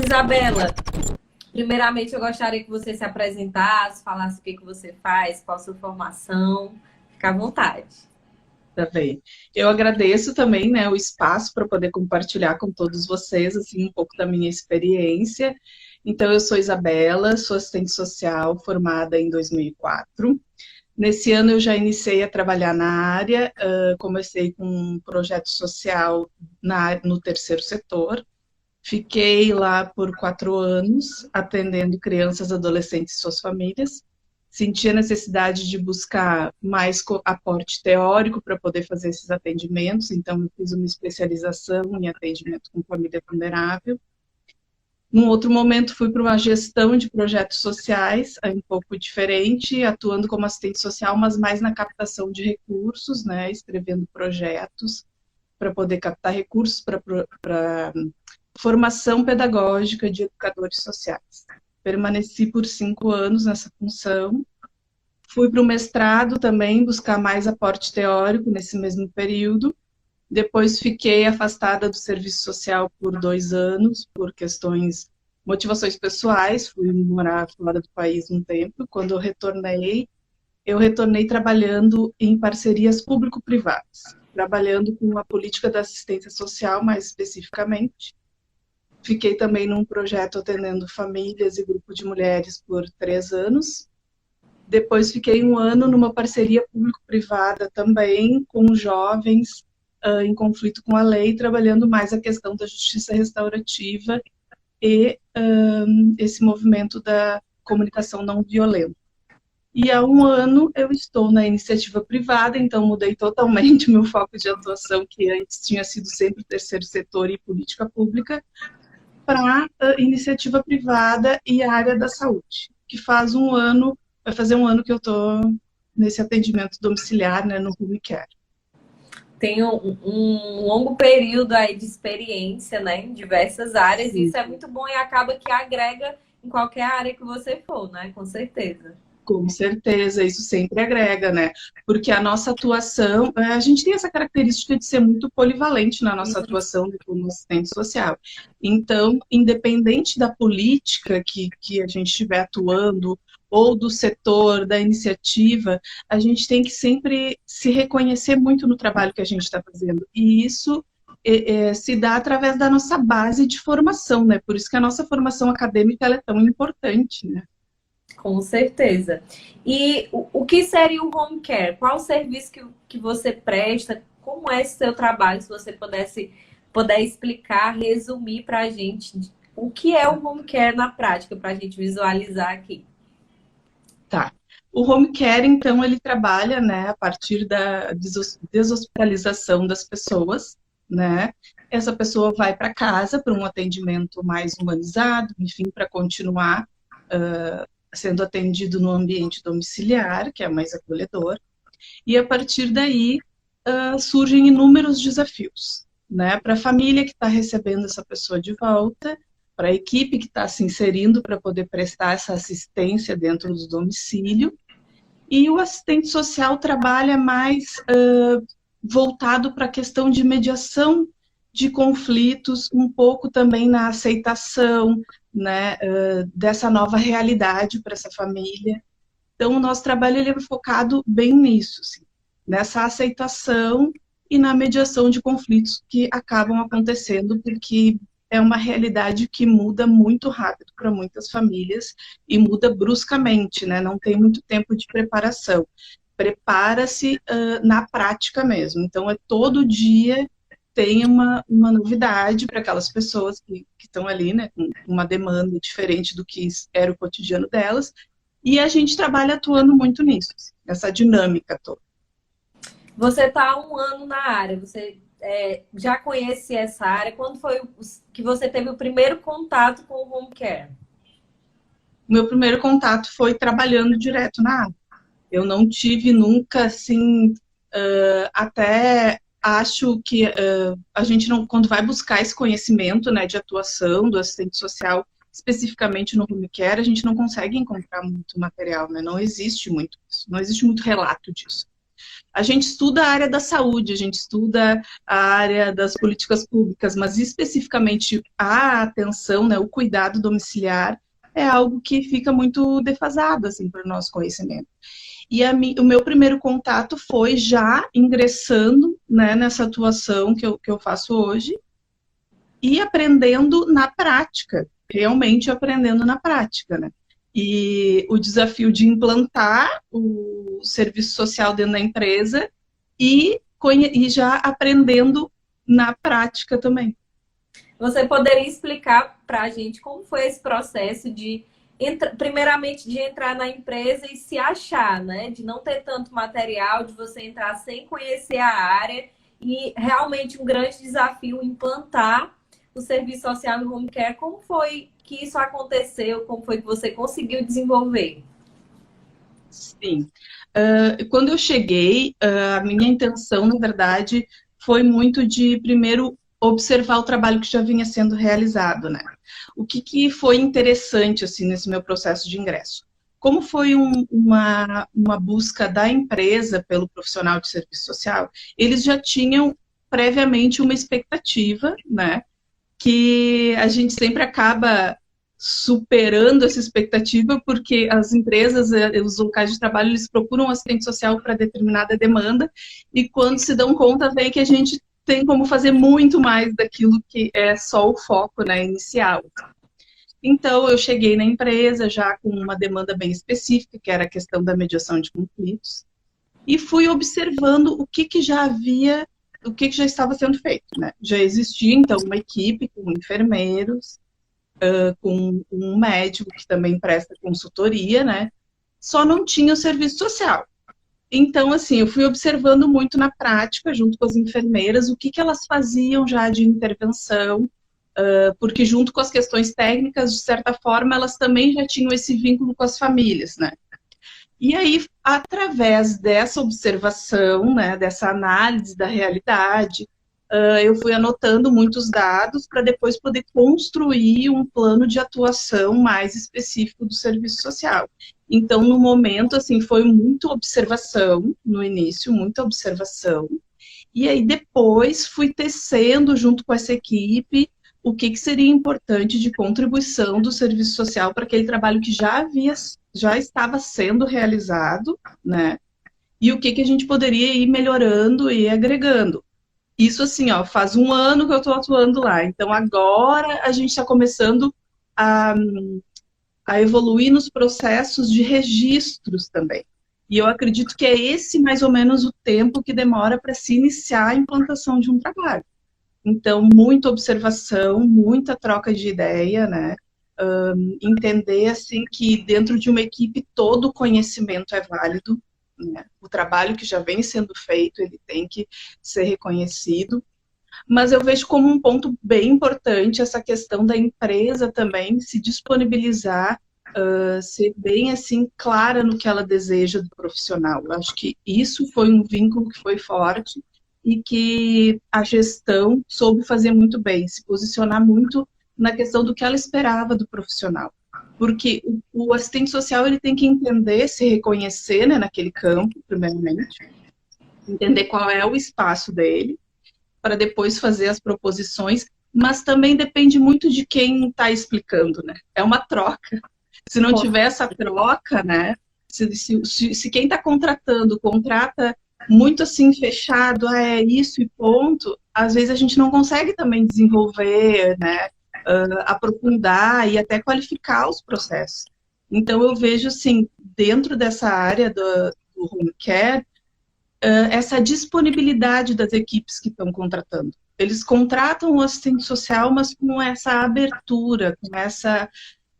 Isabela, primeiramente eu gostaria que você se apresentasse, falasse o que que você faz, qual a sua formação. Fica à vontade. Tá bem. Eu agradeço também, né, o espaço para poder compartilhar com todos vocês, assim, um pouco da minha experiência. Então, eu sou Isabela, sou assistente social, formada em 2004. Nesse ano eu já iniciei a trabalhar na área, comecei com um projeto social no terceiro setor. Fiquei lá por 4 anos, atendendo crianças, adolescentes e suas famílias. Senti a necessidade de buscar mais aporte teórico para poder fazer esses atendimentos, então eu fiz uma especialização em atendimento com família vulnerável. Num outro momento, fui para uma gestão de projetos sociais, um pouco diferente, atuando como assistente social, mas mais na captação de recursos, né, escrevendo projetos para poder captar recursos para formação pedagógica de educadores sociais. Permaneci por 5 anos nessa função. Fui para o mestrado também, buscar mais aporte teórico nesse mesmo período. Depois fiquei afastada do serviço social por 2 anos, por questões, motivações pessoais. Fui morar fora do país um tempo. Quando eu retornei trabalhando em parcerias público-privadas, trabalhando com a política da assistência social, mais especificamente. Fiquei também num projeto atendendo famílias e grupo de mulheres por 3 anos. Depois fiquei 1 ano numa parceria público-privada também com jovens em conflito com a lei, trabalhando mais a questão da justiça restaurativa e esse movimento da comunicação não violenta. E há 1 ano eu estou na iniciativa privada, então mudei totalmente o meu foco de atuação, que antes tinha sido sempre o terceiro setor e política pública, para a iniciativa privada e a área da saúde, que vai fazer 1 ano que eu estou nesse atendimento domiciliar, né, no home care. Tem um longo período aí de experiência, né, em diversas áreas, e Sim. isso é muito bom e acaba que agrega em qualquer área que você for, né, com certeza. Com certeza, isso sempre agrega, né? Porque a nossa atuação, a gente tem essa característica de ser muito polivalente na nossa atuação como assistente social. Então, independente da política que a gente estiver atuando, ou do setor, da iniciativa, a gente tem que sempre se reconhecer muito no trabalho que a gente está fazendo. E isso se dá através da nossa base de formação, né? Por isso que a nossa formação acadêmica ela é tão importante, né? Com certeza. E o que seria o home care? Qual o serviço que você presta? Como é esse seu trabalho? Se você puder explicar, resumir para a gente o que é o home care na prática, para a gente visualizar aqui. Tá. O home care, então, ele trabalha, né, a partir da deshospitalização das pessoas, né? Essa pessoa vai para casa para um atendimento mais humanizado, enfim, para continuar sendo atendido no ambiente domiciliar, que é mais acolhedor. E a partir daí surgem inúmeros desafios, né? Para a família que está recebendo essa pessoa de volta, para a equipe que está se inserindo para poder prestar essa assistência dentro do domicílio. E o assistente social trabalha mais voltado para a questão de mediação de conflitos, um pouco também na aceitação, né, dessa nova realidade para essa família. Então, o nosso trabalho ele é focado bem nisso, assim, nessa aceitação e na mediação de conflitos que acabam acontecendo, porque é uma realidade que muda muito rápido para muitas famílias e muda bruscamente, né? Não tem muito tempo de preparação. Prepara-se na prática mesmo. Então, é todo dia tem uma novidade para aquelas pessoas que estão ali, né, com uma demanda diferente do que era o cotidiano delas, e a gente trabalha atuando muito nisso, nessa dinâmica toda. Você está há 1 ano na área, você já conhece essa área. Quando foi que você teve o primeiro contato com o home care? O meu primeiro contato foi trabalhando direto na área. Eu não tive nunca, assim, até acho que a gente não, quando vai buscar esse conhecimento, né, de atuação do assistente social, especificamente no home care, a gente não consegue encontrar muito material, né? Não existe muito isso, não existe muito relato disso. A gente estuda a área da saúde, a gente estuda a área das políticas públicas, mas especificamente a atenção, né, o cuidado domiciliar é algo que fica muito defasado, assim, para o nosso conhecimento. E o meu primeiro contato foi já ingressando, né, nessa atuação que eu faço hoje e aprendendo na prática, realmente aprendendo na prática, né? E o desafio de implantar o serviço social dentro da empresa e já aprendendo na prática também. Você poderia explicar para a gente como foi esse processo de, primeiramente, de entrar na empresa e se achar, né? De não ter tanto material, de você entrar sem conhecer a área e realmente um grande desafio implantar o serviço social e home care. Como foi que isso aconteceu? Como foi que você conseguiu desenvolver? Sim. Quando eu cheguei, a minha intenção, na verdade, foi muito de, primeiro, observar o trabalho que já vinha sendo realizado, né? O que foi interessante, assim, nesse meu processo de ingresso? Como foi uma busca da empresa pelo profissional de serviço social, eles já tinham previamente uma expectativa, né? Que a gente sempre acaba superando essa expectativa, porque as empresas, os locais de trabalho, eles procuram assistente social para determinada demanda, e quando se dão conta, vem que a gente tem como fazer muito mais daquilo que é só o foco, né, inicial. Então, eu cheguei na empresa já com uma demanda bem específica, que era a questão da mediação de conflitos, e fui observando o que já havia, o que já estava sendo feito, né? Já existia, então, uma equipe com enfermeiros, com um médico que também presta consultoria, né? Só não tinha o serviço social. Então, assim, eu fui observando muito na prática, junto com as enfermeiras, o que elas faziam já de intervenção, porque junto com as questões técnicas, de certa forma, elas também já tinham esse vínculo com as famílias, né? E aí, através dessa observação, né, dessa análise da realidade, eu fui anotando muitos dados para depois poder construir um plano de atuação mais específico do serviço social. Então, no momento, assim, foi muita observação, no início, muita observação, e aí depois fui tecendo junto com essa equipe o que seria importante de contribuição do serviço social para aquele trabalho que já estava sendo realizado, né? E o que a gente poderia ir melhorando e agregando. Isso assim, ó, faz um ano que eu estou atuando lá, então agora a gente está começando a, a evoluir nos processos de registros também. E eu acredito que é esse mais ou menos o tempo que demora para se iniciar a implantação de um trabalho. Então, muita observação, muita troca de ideia, né? Entender assim que dentro de uma equipe todo o conhecimento é válido, né? O trabalho que já vem sendo feito, ele tem que ser reconhecido. Mas eu vejo como um ponto bem importante essa questão da empresa também se disponibilizar, ser bem assim clara no que ela deseja do profissional. Eu acho que isso foi um vínculo que foi forte e que a gestão soube fazer muito bem, se posicionar muito na questão do que ela esperava do profissional. Porque o assistente social ele tem que entender, se reconhecer, né, naquele campo, primeiramente, entender qual é o espaço dele, para depois fazer as proposições, mas também depende muito de quem está explicando, né? É uma troca. Se não tiver essa troca, né? Se quem está contratando contrata muito assim fechado, é isso e ponto, às vezes a gente não consegue também desenvolver, né, aprofundar e até qualificar os processos. Então eu vejo assim, dentro dessa área do home care, essa disponibilidade das equipes que estão contratando. Eles contratam o assistente social, mas com essa abertura,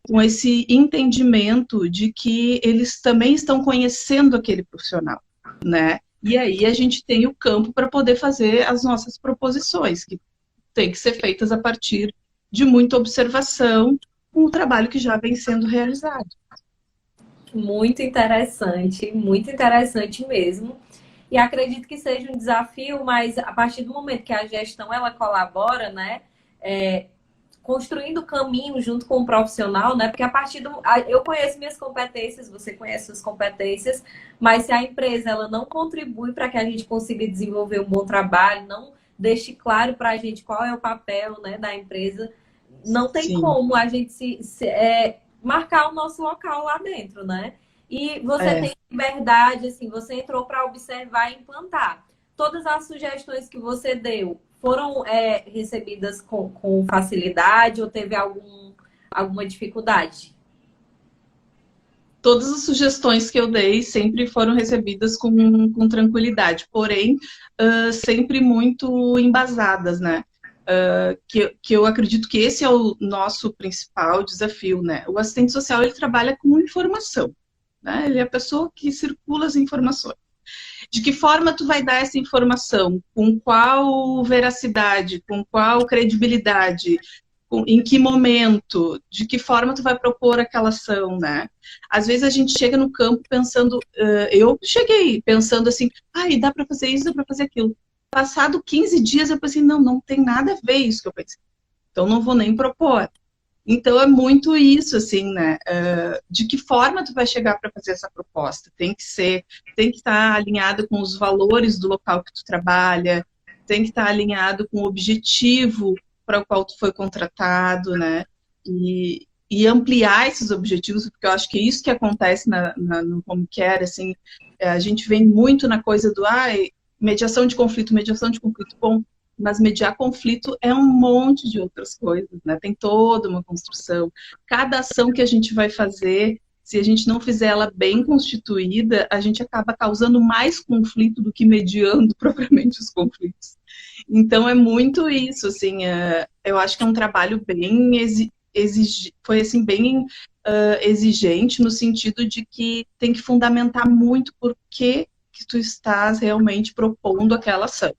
com esse entendimento de que eles também estão conhecendo aquele profissional, né? E aí a gente tem o campo para poder fazer as nossas proposições, que tem que ser feitas a partir de muita observação, com o trabalho que já vem sendo realizado. Muito interessante mesmo. E acredito que seja um desafio, mas a partir do momento que a gestão ela colabora, né? construindo caminho junto com o profissional, né? Porque a partir do... Eu conheço minhas competências, você conhece suas competências, mas se a empresa ela não contribui para que a gente consiga desenvolver um bom trabalho, não deixe claro para a gente qual é o papel, né, da empresa, não tem Sim. como a gente marcar o nosso local lá dentro, né? E você tem liberdade, assim, você entrou para observar e implantar. Todas as sugestões que você deu foram recebidas com facilidade ou teve alguma dificuldade? Todas as sugestões que eu dei sempre foram recebidas com tranquilidade, porém, sempre muito embasadas, né? Que eu acredito que esse é o nosso principal desafio, né? O assistente social, ele trabalha com informação, né? Ele é a pessoa que circula as informações. De que forma tu vai dar essa informação? Com qual veracidade? Com qual credibilidade? Em que momento? De que forma tu vai propor aquela ação, né? Às vezes a gente chega no campo pensando, eu cheguei pensando assim, dá para fazer isso, dá para fazer aquilo. Passado 15 dias eu pensei, não tem nada a ver isso que eu pensei. Então não vou nem propor. Então é muito isso, assim, né? De que forma tu vai chegar para fazer essa proposta? Tem que estar alinhado com os valores do local que tu trabalha, tem que estar alinhado com o objetivo para o qual tu foi contratado, né? E ampliar esses objetivos, porque eu acho que é isso que acontece no home care, assim, a gente vem muito na coisa do mediação de conflito, bom, mas mediar conflito é um monte de outras coisas, né? Tem toda uma construção. Cada ação que a gente vai fazer, se a gente não fizer ela bem constituída, a gente acaba causando mais conflito do que mediando propriamente os conflitos. Então é muito isso, assim, eu acho que é um trabalho bem foi assim bem exigente no sentido de que tem que fundamentar muito por que tu estás realmente propondo aquela ação.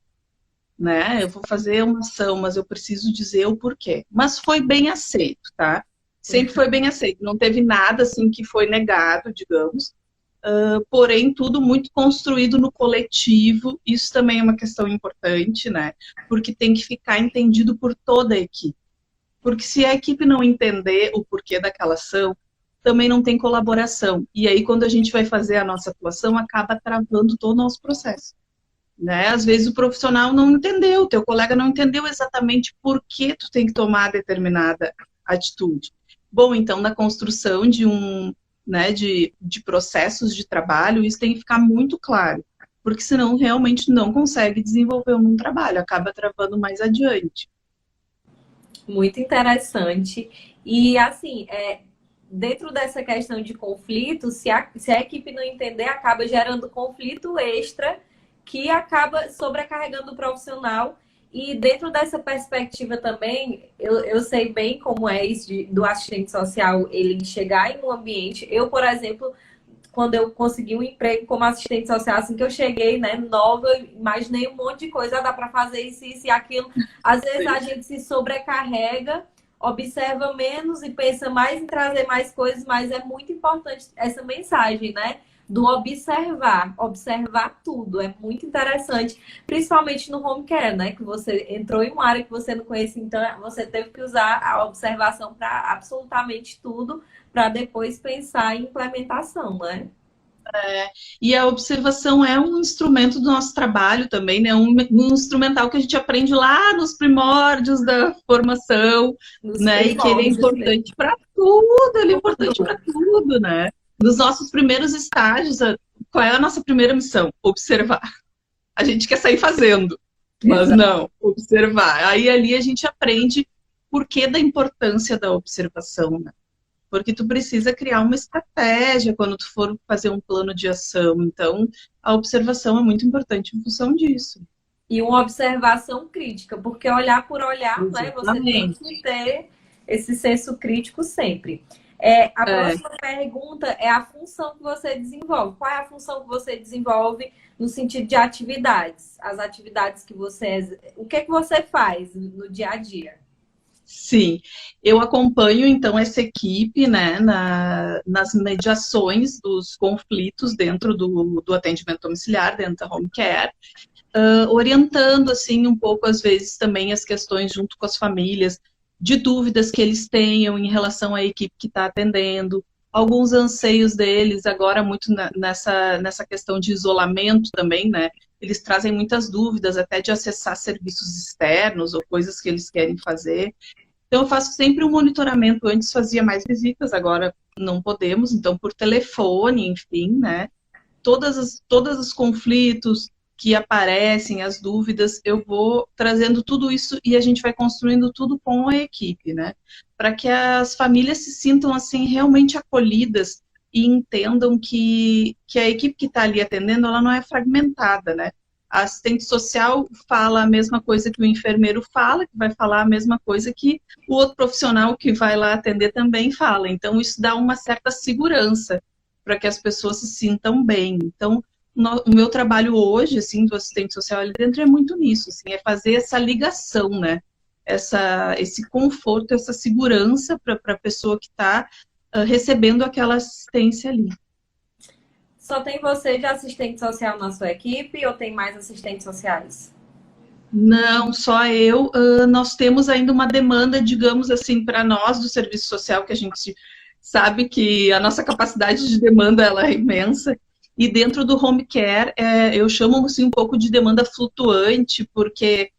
Né? Eu vou fazer uma ação, mas eu preciso dizer o porquê. Mas foi bem aceito, tá? Sempre foi bem aceito. Não teve nada assim que foi negado, digamos. Porém, tudo muito construído no coletivo. Isso também é uma questão importante, né? Porque tem que ficar entendido por toda a equipe. Porque se a equipe não entender o porquê daquela ação, também não tem colaboração. E aí, quando a gente vai fazer a nossa atuação, acaba travando todo o nosso processo. Né? Às vezes o profissional não entendeu, o teu colega não entendeu exatamente por que tu tem que tomar determinada atitude. Bom, então na construção de processos de trabalho, isso tem que ficar muito claro, porque senão realmente não consegue desenvolver um trabalho, acaba travando mais adiante. Muito interessante. E assim, dentro dessa questão de conflito, se a equipe não entender, acaba gerando conflito extra que acaba sobrecarregando o profissional. E dentro dessa perspectiva também, eu sei bem como é isso do assistente social, ele chegar em um ambiente. Eu, por exemplo, quando eu consegui um emprego como assistente social, assim que eu cheguei, né, nova, imaginei um monte de coisa, dá para fazer isso e aquilo. Às vezes a gente se sobrecarrega, observa menos e pensa mais em trazer mais coisas, mas é muito importante essa mensagem, né? Do observar tudo, é muito interessante, principalmente no home care, né? Que você entrou em uma área que você não conhecia, então você teve que usar a observação para absolutamente tudo, para depois pensar em implementação, né? E a observação é um instrumento do nosso trabalho também, né? Um instrumental que a gente aprende lá nos primórdios da formação, né? E que ele é importante para tudo, ele é importante para tudo, né? Nos nossos primeiros estágios, qual é a nossa primeira missão? Observar. A gente quer sair fazendo, mas não, observar. Aí ali a gente aprende por que da importância da observação, né? Porque tu precisa criar uma estratégia quando tu for fazer um plano de ação. Então, a observação é muito importante em função disso. E uma observação crítica, porque olhar por olhar, né? Você tem que ter esse senso crítico sempre. A próxima pergunta é a função que você desenvolve. Qual é a função que você desenvolve no sentido de atividades? As atividades que você... O que você faz no dia a dia? Sim, eu acompanho então essa equipe, né, nas mediações dos conflitos dentro do atendimento domiciliar, dentro da home care, orientando assim um pouco às vezes também as questões junto com as famílias, de dúvidas que eles tenham em relação à equipe que está atendendo, alguns anseios deles, agora muito nessa questão de isolamento também, né? Eles trazem muitas dúvidas, até de acessar serviços externos ou coisas que eles querem fazer. Então, eu faço sempre um monitoramento. Antes fazia mais visitas, agora não podemos, então por telefone, enfim, né? Todos os conflitos que aparecem, as dúvidas, eu vou trazendo tudo isso e a gente vai construindo tudo com a equipe, né? Para que as famílias se sintam, assim, realmente acolhidas e entendam que a equipe que está ali atendendo, ela não é fragmentada, né? A assistente social fala a mesma coisa que o enfermeiro fala, que vai falar a mesma coisa que o outro profissional que vai lá atender também fala. Então, isso dá uma certa segurança para que as pessoas se sintam bem. Então, o meu trabalho hoje, assim, do assistente social ali dentro é muito nisso, assim, é fazer essa ligação, né? Esse conforto, essa segurança para a pessoa que está recebendo aquela assistência ali. Só tem você de assistente social na sua equipe ou tem mais assistentes sociais? Não, só eu. Nós temos ainda uma demanda, digamos assim, para nós do serviço social, que a gente sabe que a nossa capacidade de demanda ela é imensa. E dentro do home care, eu chamo assim, um pouco de demanda flutuante, porque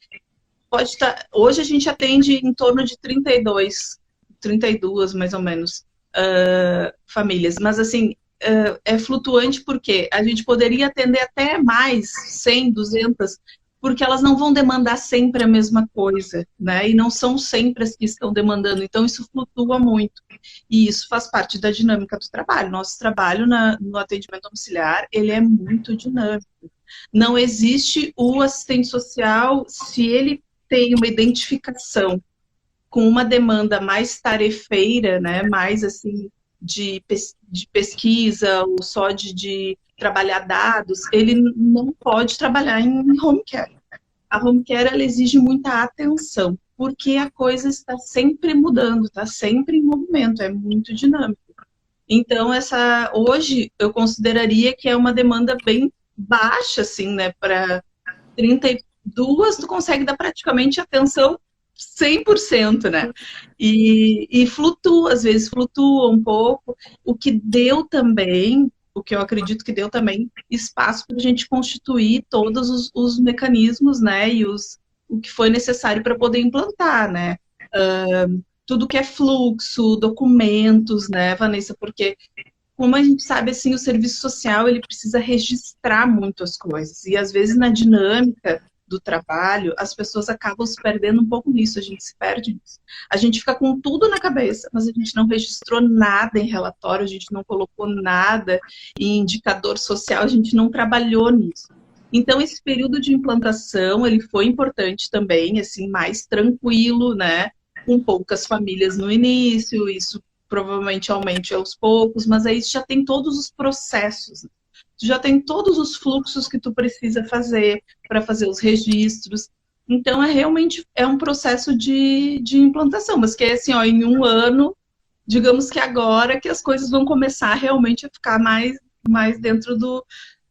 pode estar. Hoje a gente atende em torno de 32 mais ou menos, famílias. Mas assim, é flutuante porque a gente poderia atender até mais, 100, 200, porque elas não vão demandar sempre a mesma coisa, né? E não são sempre as que estão demandando. Então, isso flutua muito. E isso faz parte da dinâmica do trabalho. Nosso trabalho no atendimento domiciliar, ele é muito dinâmico. Não existe o assistente social, se ele tem uma identificação com uma demanda mais tarefeira, né? Mais assim, de pesquisa ou só de trabalhar dados, ele não pode trabalhar em home care. A home care, ela exige muita atenção, porque a coisa está sempre mudando, está sempre em movimento, é muito dinâmico. Então, hoje, eu consideraria que é uma demanda bem baixa, assim, né, para 32, tu consegue dar praticamente atenção 100%, né? E flutua, às vezes flutua um pouco, o que deu também, o que eu acredito que deu também espaço para a gente constituir todos os mecanismos, né? E o que foi necessário para poder implantar, né? Tudo que é fluxo, documentos, né, Vanessa? Porque, como a gente sabe, assim, o serviço social, ele precisa registrar muito as coisas. E, às vezes, na dinâmica do trabalho, as pessoas acabam se perdendo um pouco nisso, a gente se perde nisso. A gente fica com tudo na cabeça, mas a gente não registrou nada em relatório, a gente não colocou nada em indicador social, a gente não trabalhou nisso. Então, esse período de implantação, ele foi importante também, assim, mais tranquilo, né? Com poucas famílias no início, isso provavelmente aumente aos poucos, mas aí já tem todos os processos, tu já tem todos os fluxos que tu precisa fazer para fazer os registros. Então, realmente um processo de implantação, mas que é assim, ó, em um ano, digamos que agora que as coisas vão começar realmente a ficar mais dentro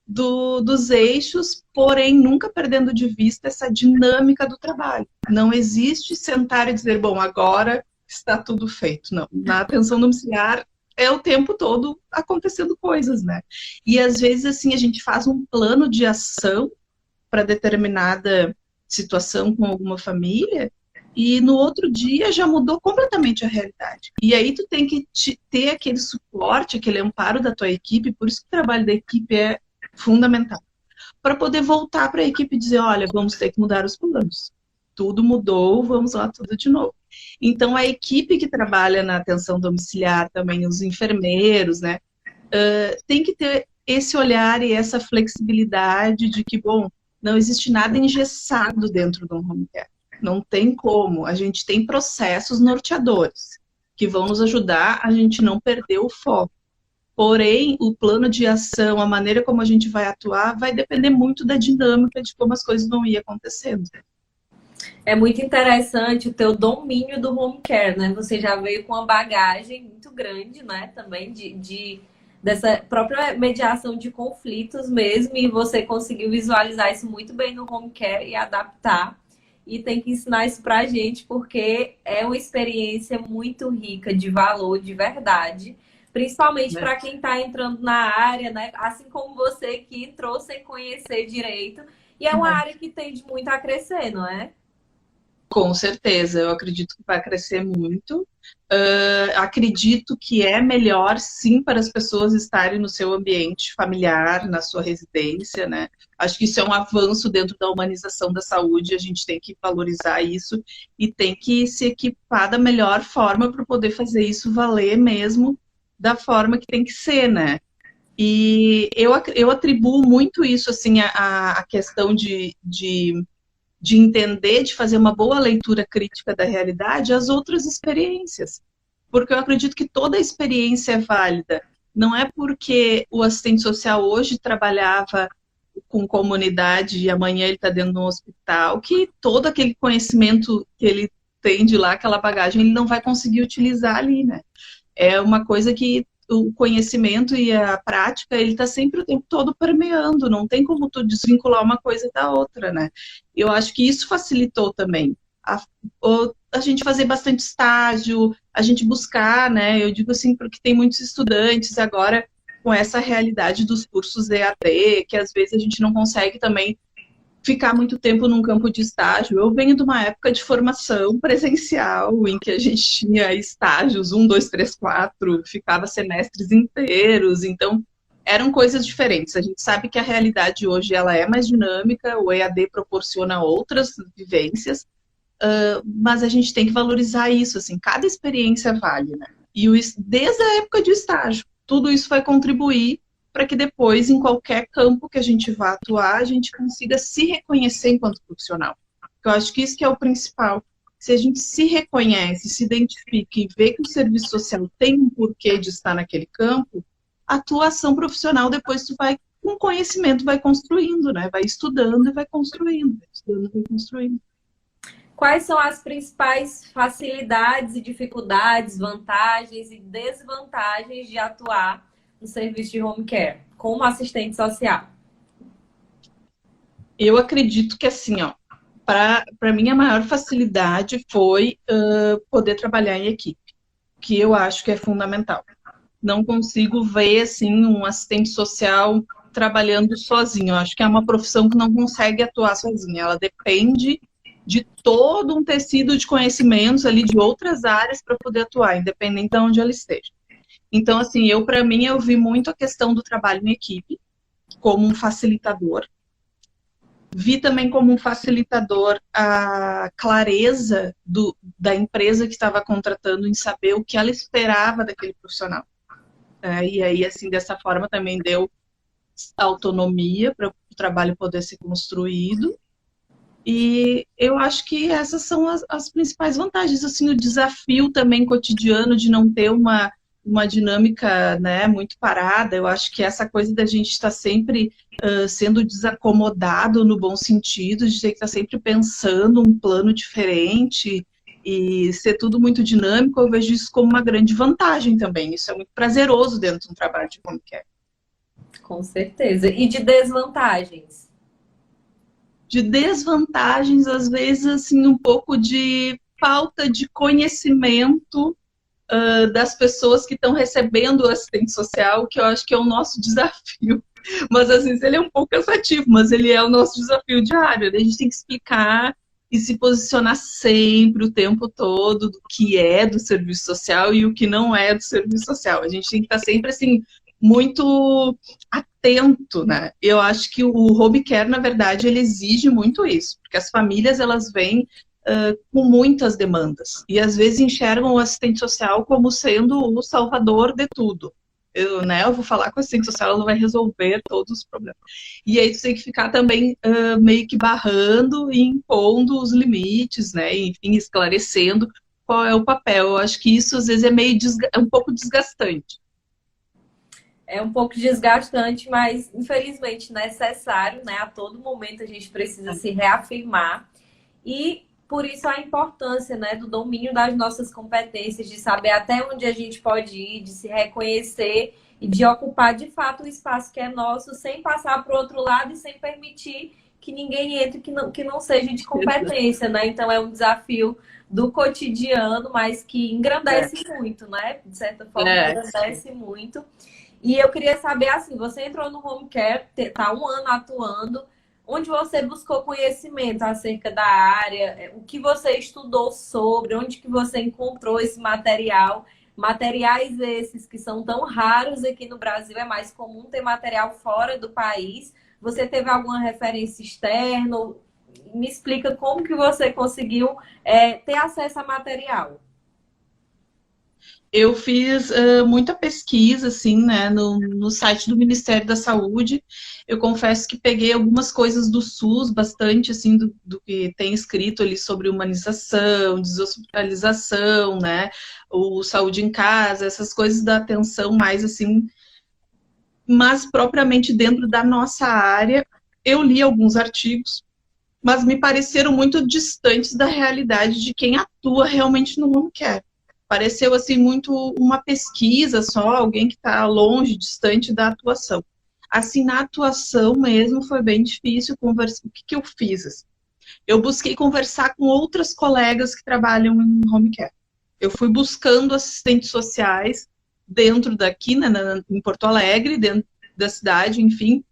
dos eixos, porém nunca perdendo de vista essa dinâmica do trabalho. Não existe sentar e dizer, bom, agora está tudo feito. Não, na atenção domiciliar é o tempo todo acontecendo coisas, né? E às vezes, assim, a gente faz um plano de ação para determinada situação com alguma família e no outro dia já mudou completamente a realidade. E aí tu tem que ter aquele suporte, aquele amparo da tua equipe, por isso que o trabalho da equipe é fundamental. Para poder voltar para a equipe e dizer, olha, vamos ter que mudar os planos. Tudo mudou, vamos lá tudo de novo. Então, a equipe que trabalha na atenção domiciliar, também os enfermeiros, né, tem que ter esse olhar e essa flexibilidade de que, bom, não existe nada engessado dentro do home care. Não tem como. A gente tem processos norteadores que vão nos ajudar a gente não perder o foco. Porém, o plano de ação, a maneira como a gente vai atuar, vai depender muito da dinâmica de como as coisas vão ir acontecendo. É muito interessante o teu domínio do home care, né? Você já veio com uma bagagem muito grande, né? Também dessa própria mediação de conflitos mesmo, e você conseguiu visualizar isso muito bem no home care e adaptar. e tem que ensinar isso pra gente, porque é uma experiência muito rica de valor, de verdade. Principalmente né? para quem está entrando na área, né? Assim como você que entrou sem conhecer direito. E é uma É. área que tende muito a crescer, não é? Com certeza, eu acredito que vai crescer muito. Acredito que é melhor, sim, para as pessoas estarem no seu ambiente familiar, na sua residência, né? Acho que isso é um avanço dentro da humanização da saúde, a gente tem que valorizar isso e tem que se equipar da melhor forma para poder fazer isso valer mesmo da forma que tem que ser, né? E eu atribuo muito isso, assim, a questão de entender, de fazer uma boa leitura crítica da realidade às outras experiências. Porque eu acredito que toda experiência é válida. Não é porque o assistente social hoje trabalhava com comunidade e amanhã ele está dentro de um hospital que todo aquele conhecimento que ele tem de lá, aquela bagagem, ele não vai conseguir utilizar ali, né? É uma coisa que o conhecimento e a prática, ele está sempre o tempo todo permeando, não tem como tu desvincular uma coisa da outra, né? Eu acho que isso facilitou também. A gente fazer bastante estágio, a gente buscar, né? Eu digo assim, porque tem muitos estudantes agora com essa realidade dos cursos EAD, que às vezes a gente não consegue também ficar muito tempo num campo de estágio. Eu venho de uma época de formação presencial, em que a gente tinha estágios, 1, 2, 3, 4, ficava semestres inteiros, então eram coisas diferentes. A gente sabe que a realidade hoje ela é mais dinâmica, o EAD proporciona outras vivências, mas a gente tem que valorizar isso, assim, cada experiência vale, né? E desde a época de estágio, tudo isso vai contribuir para que depois, em qualquer campo que a gente vá atuar, a gente consiga se reconhecer enquanto profissional. Eu acho que isso que é o principal. Se a gente se reconhece, se identifica e vê que o serviço social tem um porquê de estar naquele campo, a tua ação profissional depois tu vai, com conhecimento, vai construindo, né? Vai estudando e vai construindo, vai estudando e vai construindo. Quais são as principais facilidades e dificuldades, vantagens e desvantagens de atuar no serviço de home care como assistente social? Eu acredito que assim, ó, para mim a maior facilidade foi poder trabalhar em equipe, que eu acho que é fundamental. Não consigo ver assim um assistente social trabalhando sozinho. Eu acho que é uma profissão que não consegue atuar sozinha. Ela depende de todo um tecido de conhecimentos ali de outras áreas para poder atuar, independente de onde ela esteja. Então, assim, para mim, eu vi muito a questão do trabalho em equipe como um facilitador. Vi também como um facilitador a clareza da empresa que estava contratando em saber o que ela esperava daquele profissional. E aí, assim, dessa forma também deu autonomia para o trabalho poder ser construído. E eu acho que essas são as principais vantagens. Assim, o desafio também cotidiano de não ter uma dinâmica, né, muito parada. Eu acho que essa coisa da gente estar sempre sendo desacomodado no bom sentido, de ter que estar sempre pensando um plano diferente e ser tudo muito dinâmico, eu vejo isso como uma grande vantagem também. Isso é muito prazeroso dentro de um trabalho de home care. Com certeza. E de desvantagens? De desvantagens, às vezes, assim, um pouco de falta de conhecimento das pessoas que estão recebendo o assistente social, que eu acho que é o nosso desafio. Mas, às vezes, ele é um pouco cansativo, mas ele é o nosso desafio diário. A gente tem que explicar e se posicionar sempre, o tempo todo, do que é do serviço social e o que não é do serviço social. A gente tem que estar sempre, assim, muito atento, né? Eu acho que o home care, na verdade, ele exige muito isso, porque as famílias, elas vêm com muitas demandas, e às vezes enxergam o assistente social como sendo o salvador de tudo. Eu vou falar com o assistente social, ela vai resolver todos os problemas. E aí tu tem que ficar também meio que barrando e impondo os limites, né? Enfim, esclarecendo qual é o papel. Eu acho que isso às vezes é um pouco desgastante. É um pouco desgastante, mas infelizmente necessário, né? A todo momento a gente precisa se reafirmar. E por isso a importância, né, do domínio das nossas competências, de saber até onde a gente pode ir, de se reconhecer e de ocupar de fato o espaço que é nosso, sem passar para o outro lado e sem permitir que ninguém entre que não seja de competência, né? Então é um desafio do cotidiano, mas que engrandece muito, né? De certa forma, engrandece muito. E eu queria saber, assim, você entrou no home care, tá 1 ano atuando, onde você buscou conhecimento acerca da área, o que você estudou sobre, onde que você encontrou esse material, materiais esses que são tão raros aqui no Brasil, é mais comum ter material fora do país. Você teve alguma referência externa? Me explica como que você conseguiu ter acesso a material. Eu fiz muita pesquisa, assim, né, no site do Ministério da Saúde. Eu confesso que peguei algumas coisas do SUS, bastante, assim, do que tem escrito ali sobre humanização, deshospitalização, né, o saúde em casa, essas coisas da atenção mais, assim, mas propriamente dentro da nossa área. Eu li alguns artigos, mas me pareceram muito distantes da realidade de quem atua realmente no home care. Pareceu assim muito uma pesquisa só, alguém que está longe, distante da atuação. Assim, na atuação mesmo foi bem difícil conversar. O que eu fiz? Assim? Eu busquei conversar com outras colegas que trabalham em home care. Eu fui buscando assistentes sociais dentro daqui, né, em Porto Alegre, dentro da cidade, enfim,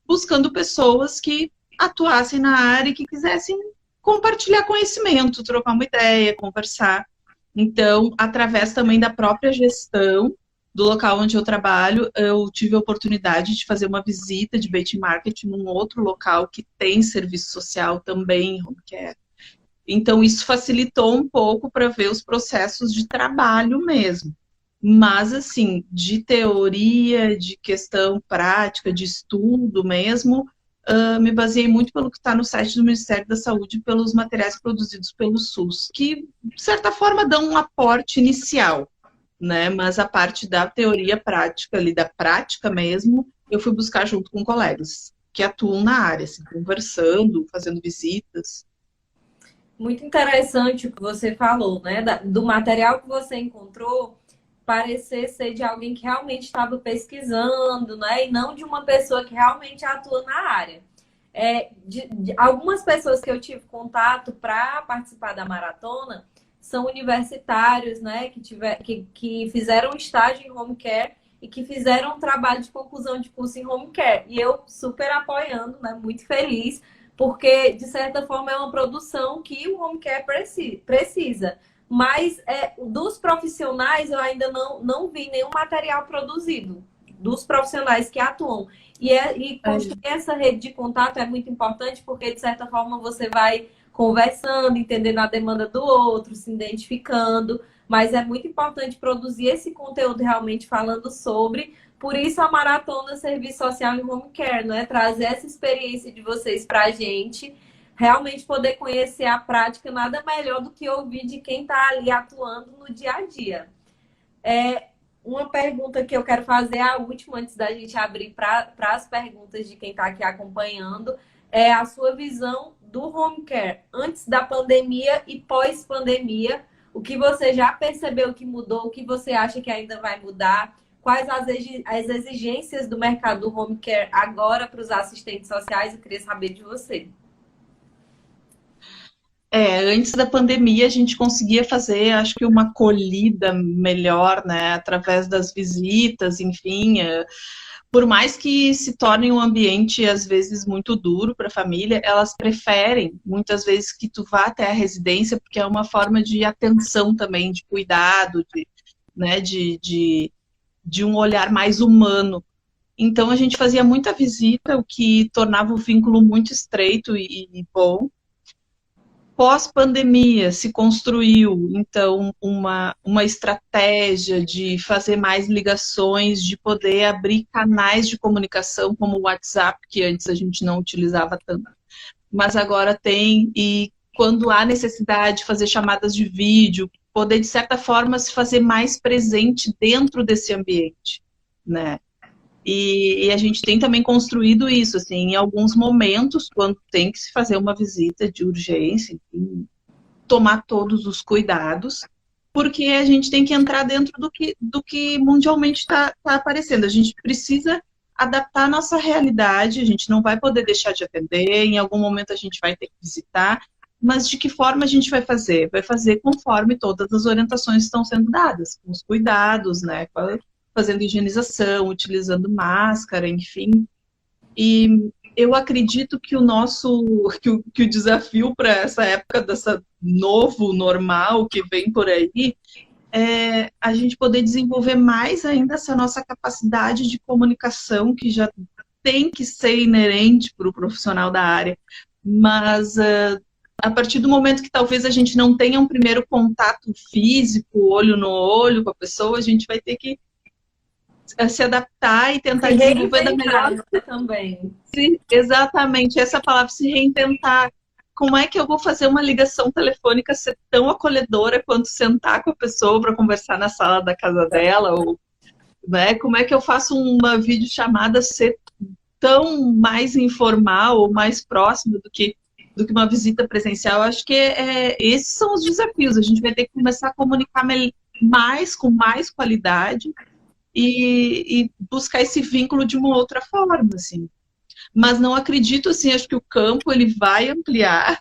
buscando pessoas que atuassem na área e que quisessem compartilhar conhecimento, trocar uma ideia, conversar. Então, através também da própria gestão do local onde eu trabalho, eu tive a oportunidade de fazer uma visita de bait market num outro local que tem serviço social também em home care. Então, isso facilitou um pouco para ver os processos de trabalho mesmo. Mas, assim, de teoria, de questão prática, de estudo mesmo, me baseei muito pelo que está no site do Ministério da Saúde, pelos materiais produzidos pelo SUS, que, de certa forma, dão um aporte inicial, né? Mas a parte da teoria prática, ali, da prática mesmo, eu fui buscar junto com colegas que atuam na área, assim, conversando, fazendo visitas. Muito interessante o que você falou, né? Do material que você encontrou, parecer ser de alguém que realmente estava pesquisando, né? E não de uma pessoa que realmente atua na área. De algumas pessoas que eu tive contato para participar da maratona são universitários, né? Que fizeram estágio em home care e que fizeram um trabalho de conclusão de curso em home care. E eu super apoiando, né? Muito feliz, porque, de certa forma, é uma produção que o home care precisa. Mas dos profissionais eu ainda não vi nenhum material produzido dos profissionais que atuam. E construir essa rede de contato é muito importante porque, de certa forma, você vai conversando, entendendo a demanda do outro, se identificando. Mas é muito importante produzir esse conteúdo realmente falando sobre. Por isso, a Maratona Serviço Social em Home Care, não é? Trazer essa experiência de vocês para a gente realmente poder conhecer a prática, nada melhor do que ouvir de quem está ali atuando no dia a dia. Uma pergunta que eu quero fazer, a última, antes da gente abrir para as perguntas de quem está aqui acompanhando, é a sua visão do home care antes da pandemia e pós-pandemia. O que você já percebeu que mudou, o que você acha que ainda vai mudar, quais as exigências do mercado do home care agora para os assistentes sociais, eu queria saber de você. Antes da pandemia a gente conseguia fazer, acho que uma acolhida melhor, né, através das visitas, enfim, por mais que se torne um ambiente, às vezes, muito duro para a família, elas preferem, muitas vezes, que tu vá até a residência, porque é uma forma de atenção também, de cuidado, né, de um olhar mais humano. Então a gente fazia muita visita, o que tornava o vínculo muito estreito e bom. Pós-pandemia se construiu, então, uma estratégia de fazer mais ligações, de poder abrir canais de comunicação, como o WhatsApp, que antes a gente não utilizava tanto, mas agora tem, e quando há necessidade de fazer chamadas de vídeo, poder, de certa forma, se fazer mais presente dentro desse ambiente, né? E a gente tem também construído isso, assim, em alguns momentos, quando tem que se fazer uma visita de urgência, enfim, tomar todos os cuidados, porque a gente tem que entrar dentro do que mundialmente está aparecendo. A gente precisa adaptar a nossa realidade, a gente não vai poder deixar de atender, em algum momento a gente vai ter que visitar, mas de que forma a gente vai fazer? Vai fazer conforme todas as orientações estão sendo dadas, com os cuidados, né? Fazendo higienização, utilizando máscara, enfim. E eu acredito que que o desafio para essa época, dessa novo normal que vem por aí, é a gente poder desenvolver mais ainda essa nossa capacidade de comunicação, que já tem que ser inerente para o profissional da área, mas a partir do momento que talvez a gente não tenha um primeiro contato físico, olho no olho com a pessoa, a gente vai ter que se adaptar e tentar desenvolver da melhor também. Sim, exatamente, essa palavra, se reinventar. Como é que eu vou fazer uma ligação telefônica ser tão acolhedora quanto sentar com a pessoa para conversar na sala da casa dela? Ou, né, como é que eu faço uma videochamada ser tão mais informal ou mais próxima do que uma visita presencial? Eu acho que esses são os desafios. A gente vai ter que começar a comunicar mais, com mais qualidade e buscar esse vínculo de uma outra forma, assim. Mas não acredito, assim, acho que o campo ele vai ampliar.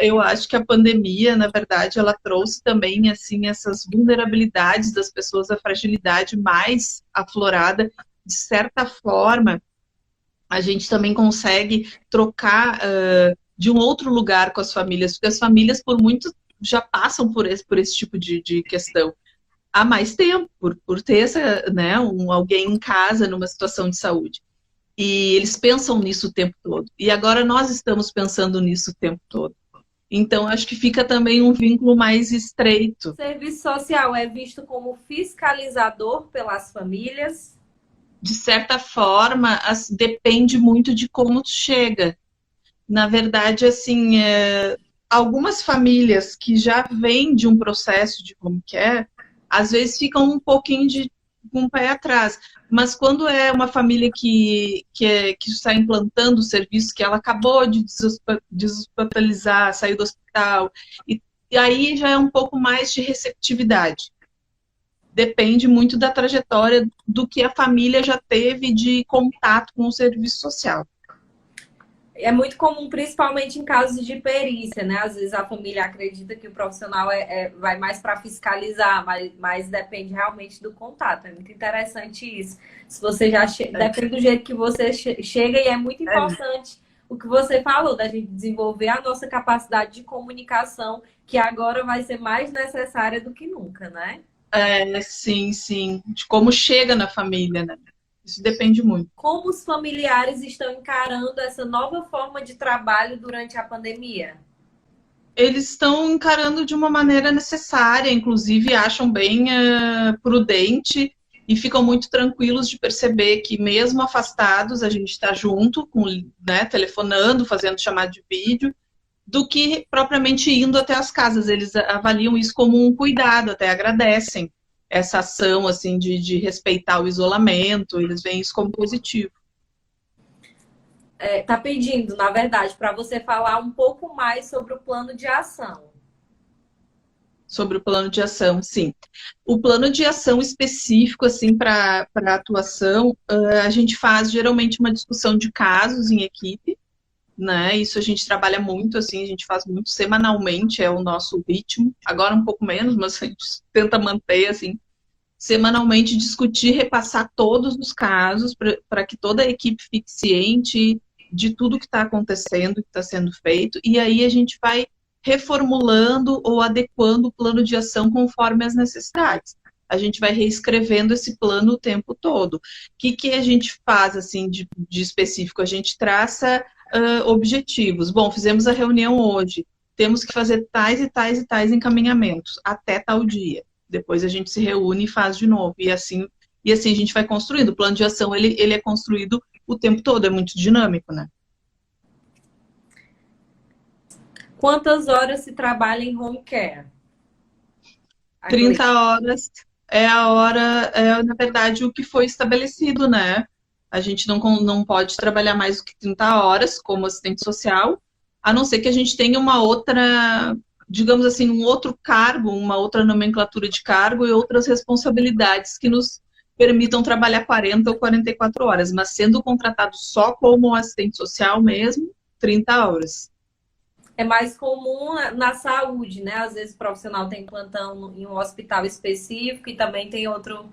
Eu acho que a pandemia, na verdade, ela trouxe também, assim, essas vulnerabilidades das pessoas, a fragilidade mais aflorada. De certa forma, a gente também consegue trocar de um outro lugar com as famílias, porque as famílias, por muito, já passam por esse tipo de questão há mais tempo, por ter né, alguém em casa numa situação de saúde. E eles pensam nisso o tempo todo. E agora nós estamos pensando nisso o tempo todo. Então, acho que fica também um vínculo mais estreito. O serviço social é visto como fiscalizador pelas famílias? De certa forma, depende muito de como chega. Na verdade, assim, algumas famílias que já vêm de um processo de home care, às vezes ficam um pouquinho com o pé atrás. Mas quando é uma família que está implantando o serviço, que ela acabou de deshospitalizar, sair do hospital, e aí já é um pouco mais de receptividade. Depende muito da trajetória do que a família já teve de contato com o serviço social. É muito comum, principalmente em casos de perícia, né? Às vezes a família acredita que o profissional vai mais para fiscalizar, mas depende realmente do contato. É muito interessante isso. Se você já depende do jeito que você chega, e é muito importante o que você falou, da gente desenvolver a nossa capacidade de comunicação, que agora vai ser mais necessária do que nunca, né? Sim, sim. De como chega na família, né? Isso depende muito. Como os familiares estão encarando essa nova forma de trabalho durante a pandemia? Eles estão encarando de uma maneira necessária, inclusive acham bem prudente e ficam muito tranquilos de perceber que mesmo afastados a gente está junto, né, telefonando, fazendo chamada de vídeo, do que propriamente indo até as casas. Eles avaliam isso como um cuidado, até agradecem essa ação assim, de respeitar o isolamento, eles veem isso como positivo. Tá pedindo, na verdade, para você falar um pouco mais sobre o plano de ação. Sobre o plano de ação, sim. O plano de ação específico, assim, para atuação, a gente faz geralmente uma discussão de casos em equipe, né? Isso a gente trabalha muito, assim, a gente faz muito semanalmente, é o nosso ritmo. Agora um pouco menos, mas a gente tenta manter, assim, semanalmente discutir, repassar todos os casos para que toda a equipe fique ciente de tudo que está acontecendo, que está sendo feito, e aí a gente vai reformulando ou adequando o plano de ação conforme as necessidades. A gente vai reescrevendo esse plano o tempo todo. O que a gente faz, assim, de específico? A gente traça objetivos. Bom, fizemos a reunião hoje, temos que fazer tais e tais e tais encaminhamentos até tal dia. Depois a gente se reúne e faz de novo. E assim a gente vai construindo. O plano de ação, ele é construído o tempo todo, é muito dinâmico, né? Quantas horas se trabalha em home care? 30 horas é a hora, na verdade, o que foi estabelecido, né? A gente não pode trabalhar mais do que 30 horas como assistente social, a não ser que a gente tenha uma outra, digamos assim, um outro cargo, uma outra nomenclatura de cargo e outras responsabilidades que nos permitam trabalhar 40 ou 44 horas, mas sendo contratado só como assistente social mesmo, 30 horas. É mais comum na saúde, né? Às vezes o profissional tem plantão em um hospital específico e também tem outro,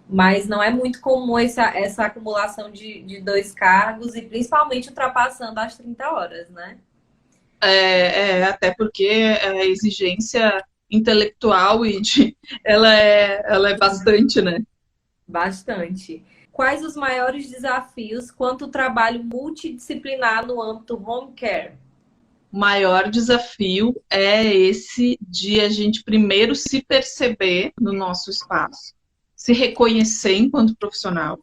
mas não é muito comum essa acumulação de dois cargos e principalmente ultrapassando as 30 horas, né? Até porque a exigência intelectual ela é bastante, né? Bastante. Quais os maiores desafios quanto ao trabalho multidisciplinar no âmbito home care? O maior desafio é esse de a gente primeiro se perceber no nosso espaço, se reconhecer enquanto profissional,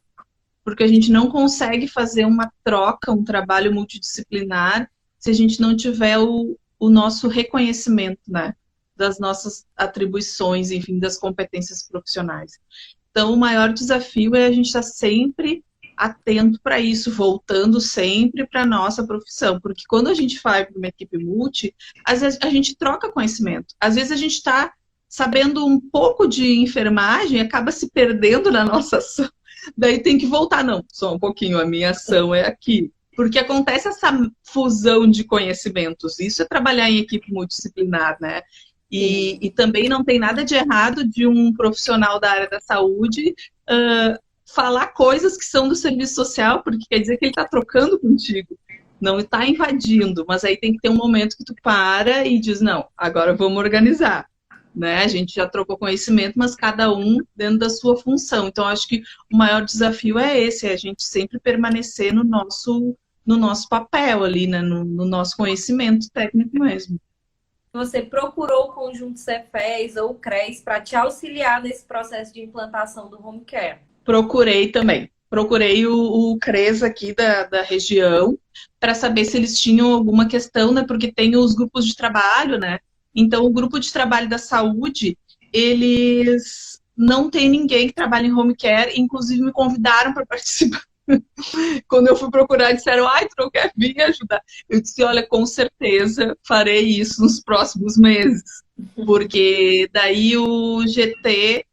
porque a gente não consegue fazer uma troca, um trabalho multidisciplinar, se a gente não tiver o nosso reconhecimento, né, das nossas atribuições, enfim, das competências profissionais. Então, o maior desafio é a gente estar sempre atento para isso, voltando sempre para a nossa profissão, porque quando a gente vai para uma equipe multi, às vezes a gente troca conhecimento, às vezes a gente está sabendo um pouco de enfermagem, acaba se perdendo na nossa ação, daí tem que voltar, não, só um pouquinho, a minha ação é aqui, porque acontece essa fusão de conhecimentos, isso é trabalhar em equipe multidisciplinar, né? E também não tem nada de errado de um profissional da área da saúde falar coisas que são do serviço social, porque quer dizer que ele está trocando contigo, não está invadindo, mas aí tem que ter um momento que tu para e diz, não, agora vamos organizar, né? A gente já trocou conhecimento, mas cada um dentro da sua função. Então, acho que o maior desafio é esse, é a gente sempre permanecer no nosso papel ali, né? No nosso conhecimento técnico mesmo. Você procurou o conjunto Cefés ou o CRES para te auxiliar nesse processo de implantação do home care? Procurei também. Procurei o CRES aqui da região para saber se eles tinham alguma questão, né? Porque tem os grupos de trabalho, né? Então, o grupo de trabalho da saúde, eles não tem ninguém que trabalha em home care, inclusive me convidaram para participar. Quando eu fui procurar, disseram, ai, tu não quer vir ajudar? Eu disse, olha, com certeza farei isso nos próximos meses, porque daí o GT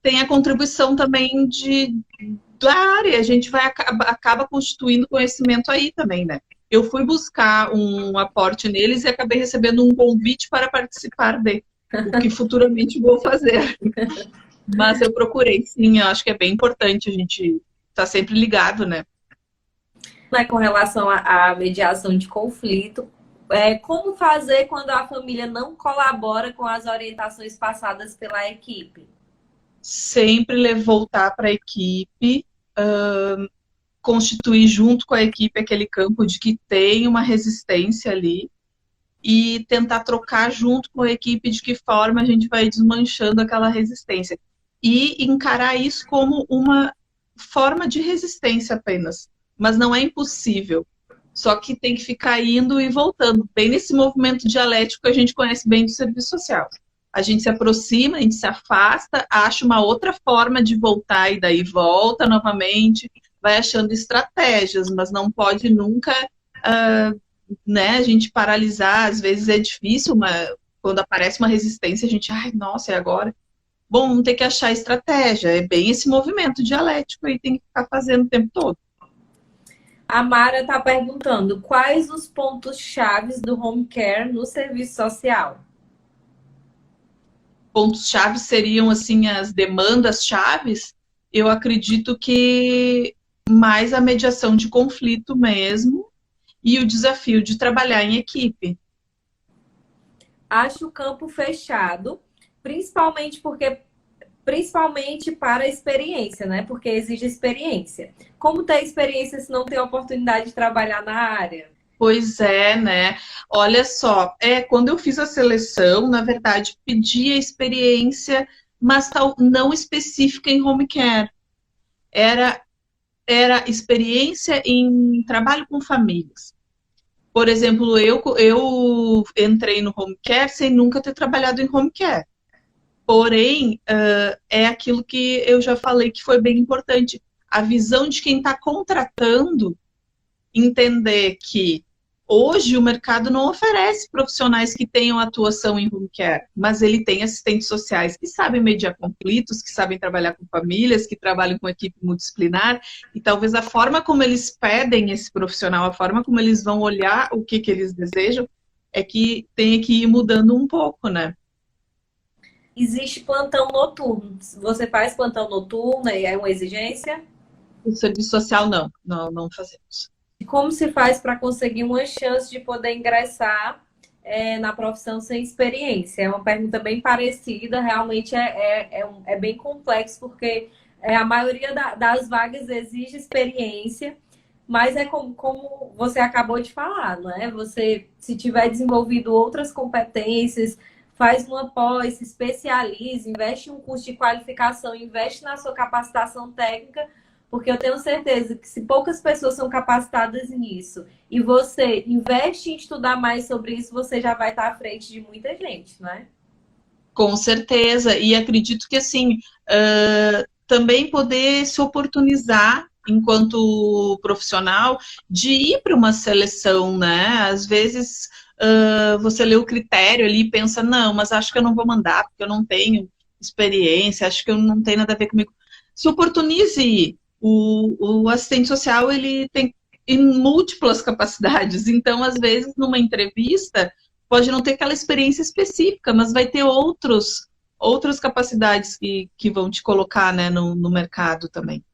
tem a contribuição também da área, a gente acaba constituindo conhecimento aí também, né? Eu fui buscar um aporte neles e acabei recebendo um convite para participar o que futuramente vou fazer. Mas eu procurei, sim, eu acho que é bem importante a gente estar sempre ligado, né? Com relação à mediação de conflito, como fazer quando a família não colabora com as orientações passadas pela equipe? Sempre voltar para a equipe, constituir junto com a equipe aquele campo de que tem uma resistência ali e tentar trocar junto com a equipe de que forma a gente vai desmanchando aquela resistência. E encarar isso como uma forma de resistência apenas. Mas não é impossível. Só que tem que ficar indo e voltando. Bem nesse movimento dialético que a gente conhece bem do serviço social. A gente se aproxima, a gente se afasta, acha uma outra forma de voltar e daí volta novamente, vai achando estratégias, mas não pode nunca né, a gente paralisar. Às vezes é difícil, quando aparece uma resistência, a gente, ai, nossa, é agora? Bom, vamos ter que achar estratégia. É bem esse movimento dialético aí, tem que ficar fazendo o tempo todo. A Mara está perguntando, quais os pontos chaves do home care no serviço social? Pontos chaves seriam, assim, as demandas chaves. Eu acredito que mais a mediação de conflito mesmo e o desafio de trabalhar em equipe. Acho o campo fechado, principalmente para a experiência, né? Porque exige experiência. Como ter experiência se não tem oportunidade de trabalhar na área? Pois é, né? Olha só, quando eu fiz a seleção, na verdade, pedi a experiência, mas não específica em home care. Era experiência em trabalho com famílias. Por exemplo, eu entrei no home care sem nunca ter trabalhado em home care. Porém, é aquilo que eu já falei que foi bem importante. A visão de quem está contratando, entender que Hoje o mercado não oferece profissionais que tenham atuação em home care, mas ele tem assistentes sociais que sabem mediar conflitos, que sabem trabalhar com famílias, que trabalham com equipe multidisciplinar, e talvez a forma como eles pedem esse profissional, a forma como eles vão olhar o que eles desejam, é que tem que ir mudando um pouco, né? Existe plantão noturno. Você faz plantão noturno e é uma exigência? O serviço social não fazemos. E como se faz para conseguir uma chance de poder ingressar na profissão sem experiência? É uma pergunta bem parecida, realmente é bem complexo, porque a maioria das vagas exige experiência, mas é como você acabou de falar, não é? Você, se tiver desenvolvido outras competências, faz uma pós, se especializa, investe em um curso de qualificação, investe na sua capacitação técnica, porque eu tenho certeza que se poucas pessoas são capacitadas nisso e você investe em estudar mais sobre isso, você já vai estar à frente de muita gente, não é? Com certeza, e acredito que assim, também poder se oportunizar enquanto profissional de ir para uma seleção, né? Às vezes você lê o critério ali e pensa, não, mas acho que eu não vou mandar, porque eu não tenho experiência, acho que eu não tenho nada a ver comigo. Se oportunize. O assistente social, ele tem múltiplas capacidades, então, às vezes, numa entrevista, pode não ter aquela experiência específica, mas vai ter outras capacidades que vão te colocar, né, no mercado também.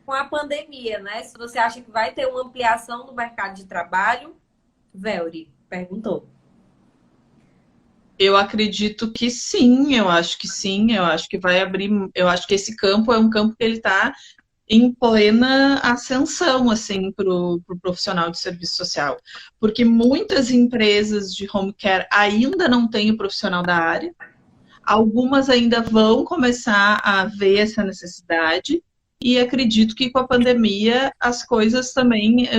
Com a pandemia, né? Se você acha que vai ter uma ampliação do mercado de trabalho, Velry perguntou. Eu acredito que sim, eu acho que sim, eu acho que vai abrir, eu acho que esse campo é um campo que ele está em plena ascensão, assim, para o profissional de serviço social. Porque muitas empresas de home care ainda não têm o profissional da área, algumas ainda vão começar a ver essa necessidade, e acredito que com a pandemia as coisas também,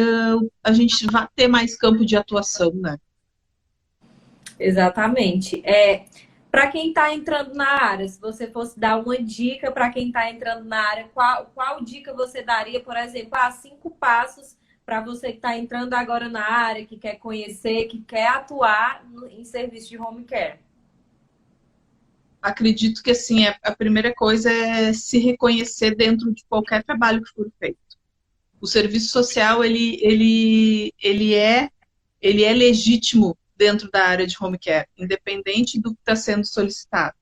a gente vai ter mais campo de atuação, né? Exatamente. Para quem está entrando na área, se você fosse dar uma dica para quem está entrando na área, qual dica você daria, por exemplo, 5 passos para você que está entrando agora na área, que quer conhecer, que quer atuar em serviço de home care? Acredito que assim, a primeira coisa é se reconhecer dentro de qualquer trabalho que for feito. O serviço social, ele é legítimo dentro da área de home care, independente do que está sendo solicitado,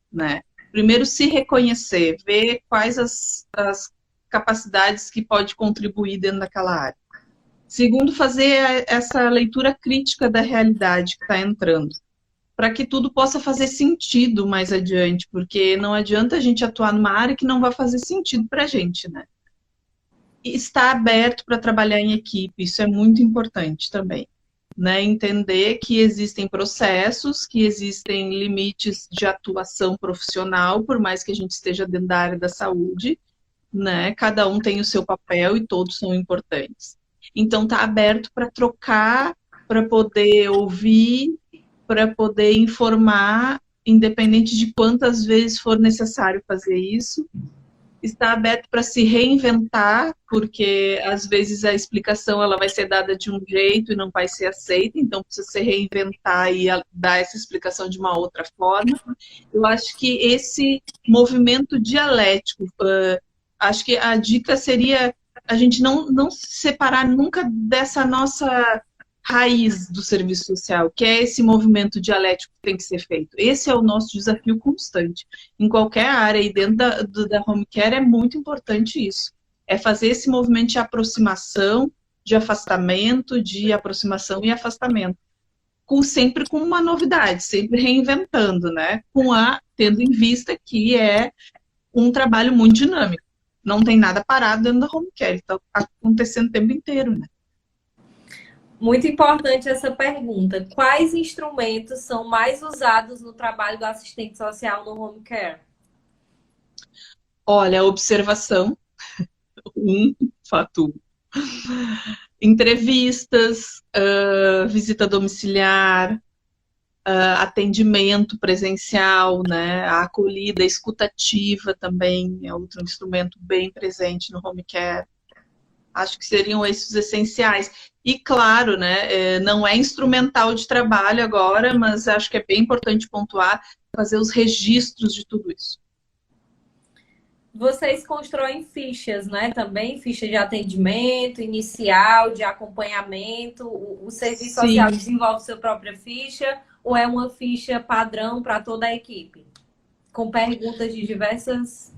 né? Primeiro, se reconhecer, ver quais as capacidades que pode contribuir dentro daquela área. Segundo, fazer essa leitura crítica da realidade que está entrando, para que tudo possa fazer sentido mais adiante, porque não adianta a gente atuar numa área que não vai fazer sentido para a gente, né? E estar aberto para trabalhar em equipe, isso é muito importante também. Né, entender que existem processos, que existem limites de atuação profissional, por mais que a gente esteja dentro da área da saúde, né, cada um tem o seu papel e todos são importantes. Então, tá aberto para trocar, para poder ouvir, para poder informar, independente de quantas vezes for necessário fazer isso. Está aberto para se reinventar, porque às vezes a explicação ela vai ser dada de um jeito e não vai ser aceita, então precisa se reinventar e dar essa explicação de uma outra forma. Eu acho que esse movimento dialético, acho que a dica seria a gente não se separar nunca dessa nossa raiz do serviço social, que é esse movimento dialético que tem que ser feito. Esse é o nosso desafio constante. Em qualquer área, e dentro da home care, é muito importante isso. É fazer esse movimento de aproximação, de afastamento, de aproximação e afastamento. Sempre com uma novidade, sempre reinventando, né? Tendo em vista que é um trabalho muito dinâmico. Não tem nada parado dentro da home care, está acontecendo o tempo inteiro, né? Muito importante essa pergunta. Quais instrumentos são mais usados no trabalho do assistente social no home care? Olha, observação, fato. Entrevistas, visita domiciliar, atendimento presencial, né? A acolhida, a escutativa também é outro instrumento bem presente no home care. Acho que seriam esses essenciais. E claro, né, não é instrumental de trabalho agora, mas acho que é bem importante pontuar, fazer os registros de tudo isso. Vocês constroem fichas, né? Também ficha de atendimento inicial, de acompanhamento. O serviço social Sim. desenvolve sua própria ficha ou é uma ficha padrão para toda a equipe? Com perguntas de diversas.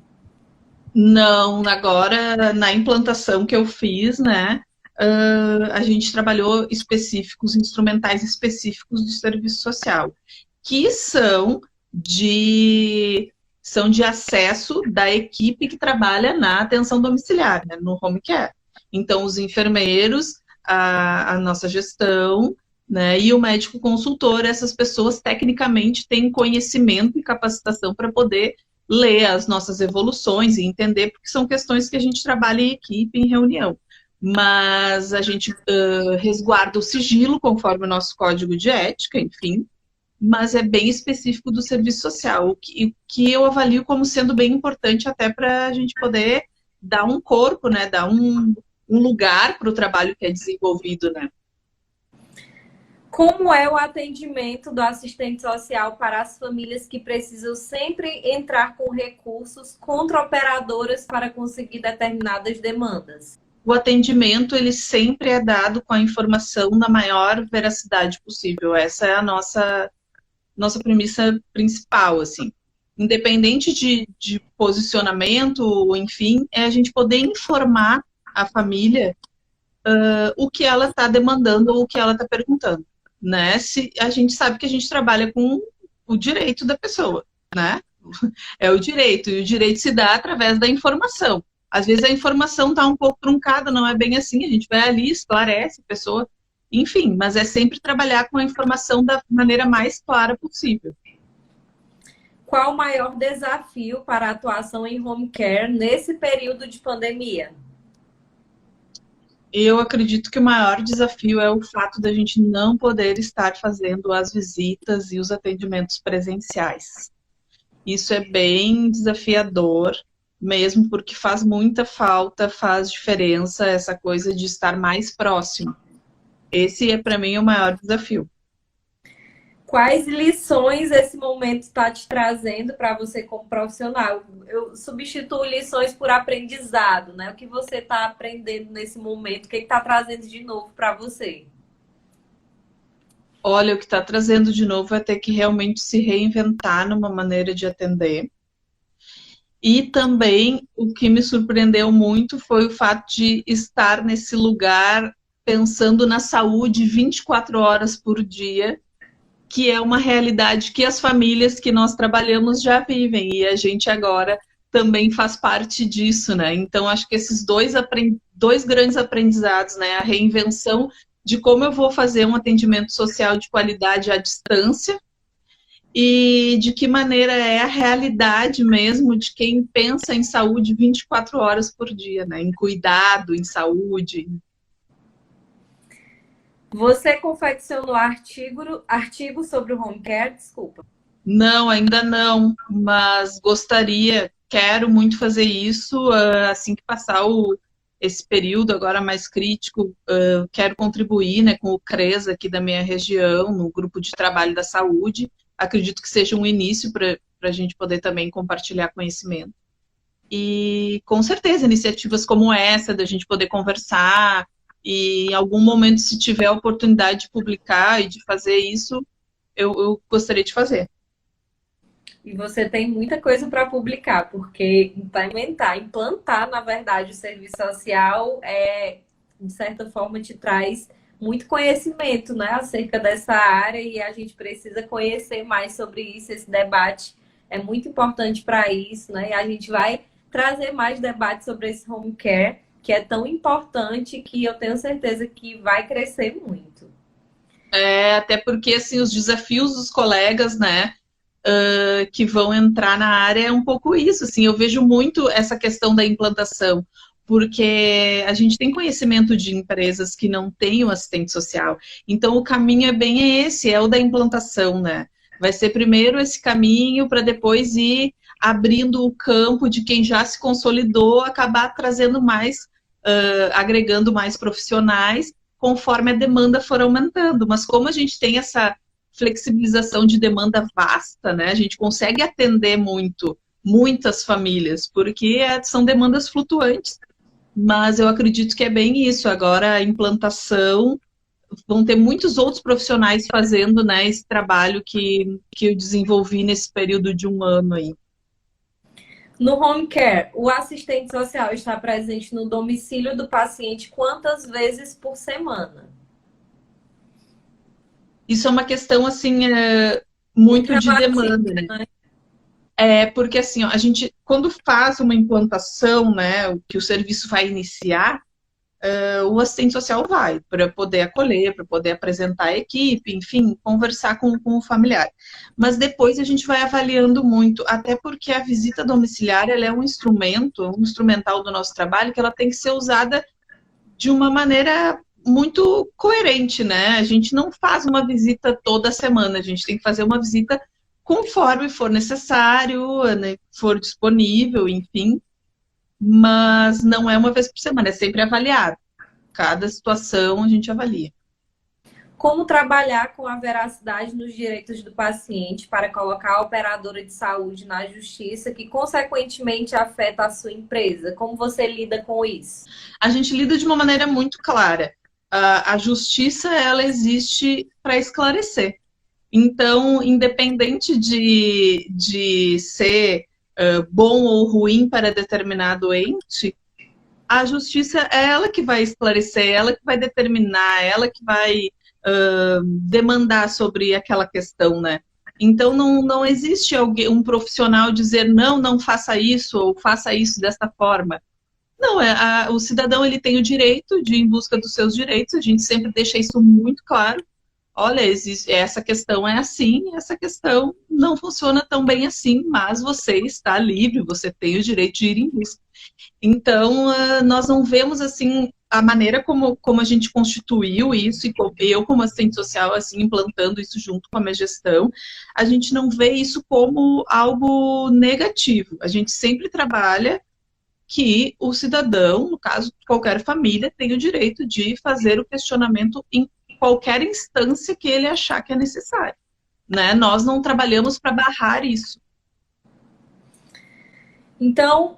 Não, agora na implantação que eu fiz, né, a gente trabalhou específicos, instrumentais específicos do serviço social, que são de acesso da equipe que trabalha na atenção domiciliar, né, no home care. Então, os enfermeiros, a nossa gestão, né, e o médico consultor, essas pessoas tecnicamente têm conhecimento e capacitação para poder ler as nossas evoluções e entender, porque são questões que a gente trabalha em equipe, em reunião. Mas a gente resguarda o sigilo conforme o nosso código de ética, enfim, mas é bem específico do serviço social, o que eu avalio como sendo bem importante até para a gente poder dar um corpo, né, dar um lugar para o trabalho que é desenvolvido, né. Como é o atendimento do assistente social para as famílias que precisam sempre entrar com recursos contra operadoras para conseguir determinadas demandas? O atendimento, ele sempre é dado com a informação na maior veracidade possível. Essa é a nossa premissa principal, assim. Independente de posicionamento, enfim, é a gente poder informar a família o que ela está demandando ou o que ela está perguntando, né? Se a gente sabe que a gente trabalha com o direito da pessoa, né? É o direito, e o direito se dá através da informação. Às vezes a informação está um pouco truncada, não é bem assim, a gente vai ali, esclarece a pessoa, enfim, mas é sempre trabalhar com a informação da maneira mais clara possível. Qual o maior desafio para a atuação em home care nesse período de pandemia? Eu acredito que o maior desafio é o fato da gente não poder estar fazendo as visitas e os atendimentos presenciais. Isso é bem desafiador, mesmo porque faz muita falta, faz diferença essa coisa de estar mais próximo. Esse é, para mim, o maior desafio. Quais lições esse momento está te trazendo para você como profissional? Eu substituo lições por aprendizado, né? O que você está aprendendo nesse momento? O que está trazendo de novo para você? Olha, o que está trazendo de novo é ter que realmente se reinventar numa maneira de atender. E também o que me surpreendeu muito foi o fato de estar nesse lugar pensando na saúde 24 horas por dia, que é uma realidade que as famílias que nós trabalhamos já vivem, e a gente agora também faz parte disso, né? Então, acho que esses dois grandes aprendizados, né? A reinvenção de como eu vou fazer um atendimento social de qualidade à distância e de que maneira é a realidade mesmo de quem pensa em saúde 24 horas por dia, né? Em cuidado, em saúde. Você confeccionou artigo sobre o home care? Desculpa. Não, ainda não, mas gostaria, quero muito fazer isso assim que passar esse período agora mais crítico. Quero contribuir, né, com o CRES aqui da minha região, no grupo de trabalho da saúde. Acredito que seja um início para a gente poder também compartilhar conhecimento. E com certeza, iniciativas como essa, da gente poder conversar, e em algum momento, se tiver a oportunidade de publicar e de fazer isso, eu gostaria de fazer. E você tem muita coisa para publicar, porque implantar, na verdade, o serviço social de certa forma, te traz muito conhecimento, né, acerca dessa área, e a gente precisa conhecer mais sobre isso. Esse debate é muito importante para isso, né? E a gente vai trazer mais debate sobre esse home care, que é tão importante, que eu tenho certeza que vai crescer muito. Até porque, assim, os desafios dos colegas, né, que vão entrar na área é um pouco isso, assim, eu vejo muito essa questão da implantação, porque a gente tem conhecimento de empresas que não têm o assistente social, então o caminho é bem esse, é o da implantação, né, vai ser primeiro esse caminho para depois ir abrindo o campo de quem já se consolidou, acabar trazendo mais, agregando mais profissionais, conforme a demanda for aumentando. Mas como a gente tem essa flexibilização de demanda vasta, né, a gente consegue atender muitas famílias, porque são demandas flutuantes. Mas eu acredito que é bem isso. Agora, a implantação, vão ter muitos outros profissionais fazendo, né, esse trabalho que eu desenvolvi nesse período de um ano aí. No home care, o assistente social está presente no domicílio do paciente quantas vezes por semana? Isso é uma questão, assim, muito de demanda, né? Porque, assim, ó, a gente, quando faz uma implantação, né, que o serviço vai iniciar, o assistente social vai, para poder acolher, para poder apresentar a equipe, enfim, conversar com o familiar. Mas depois a gente vai avaliando muito, até porque a visita domiciliar, ela é um instrumental do nosso trabalho, que ela tem que ser usada de uma maneira muito coerente, né? A gente não faz uma visita toda semana, a gente tem que fazer uma visita conforme for necessário, né, for disponível, enfim, mas não é uma vez por semana, é sempre avaliado. Cada situação a gente avalia. Como trabalhar com a veracidade nos direitos do paciente para colocar a operadora de saúde na justiça, que consequentemente afeta a sua empresa? Como você lida com isso? A gente lida de uma maneira muito clara. A justiça, ela existe para esclarecer. Então, independente de ser bom ou ruim para determinado ente, a justiça é ela que vai esclarecer, ela que vai determinar, ela que vai demandar sobre aquela questão, né? Então, não existe um profissional dizer não faça isso ou faça isso desta forma. Não, o cidadão ele tem o direito de ir em busca dos seus direitos, a gente sempre deixa isso muito claro. Olha, essa questão é assim, essa questão não funciona tão bem assim, mas você está livre, você tem o direito de ir em busca. Então, nós não vemos, assim, a maneira como a gente constituiu isso, e eu como assistente social, assim, implantando isso junto com a minha gestão, a gente não vê isso como algo negativo. A gente sempre trabalha que o cidadão, no caso de qualquer família, tem o direito de fazer o questionamento em qualquer instância que ele achar que é necessário, né? Nós não trabalhamos para barrar isso. Então,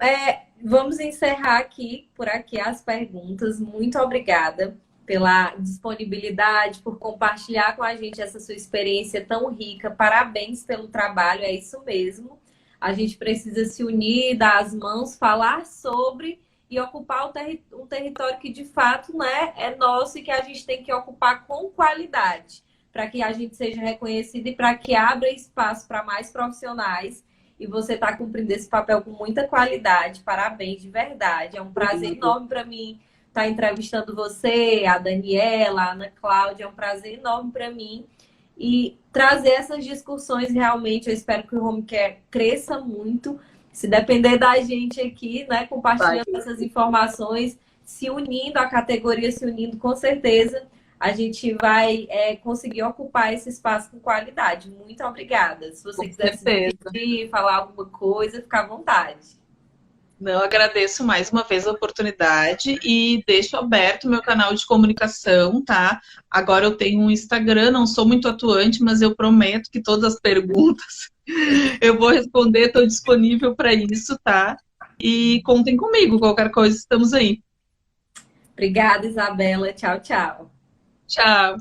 vamos encerrar por aqui as perguntas. Muito obrigada pela disponibilidade, por compartilhar com a gente essa sua experiência tão rica. Parabéns pelo trabalho, é isso mesmo. A gente precisa se unir, dar as mãos, falar sobre e ocupar um território que de fato, né, é nosso e que a gente tem que ocupar com qualidade, para que a gente seja reconhecido e para que abra espaço para mais profissionais. E você está cumprindo esse papel com muita qualidade. Parabéns, de verdade. É um prazer enorme para mim estar entrevistando você, a Daniela, a Ana Cláudia. É um prazer enorme para mim. E trazer essas discussões, realmente, eu espero que o home care cresça muito. Se depender da gente aqui, né, compartilhando essas informações, se unindo, a categoria se unindo, com certeza, a gente vai conseguir ocupar esse espaço com qualidade. Muito obrigada. Se você quiser se despedir, falar alguma coisa, fica à vontade. Não, agradeço mais uma vez a oportunidade e deixo aberto o meu canal de comunicação, tá? Agora eu tenho um Instagram, não sou muito atuante, mas eu prometo que todas as perguntas eu vou responder, estou disponível para isso, tá? E contem comigo, qualquer coisa, estamos aí. Obrigada, Isabela. Tchau, tchau. Tchau.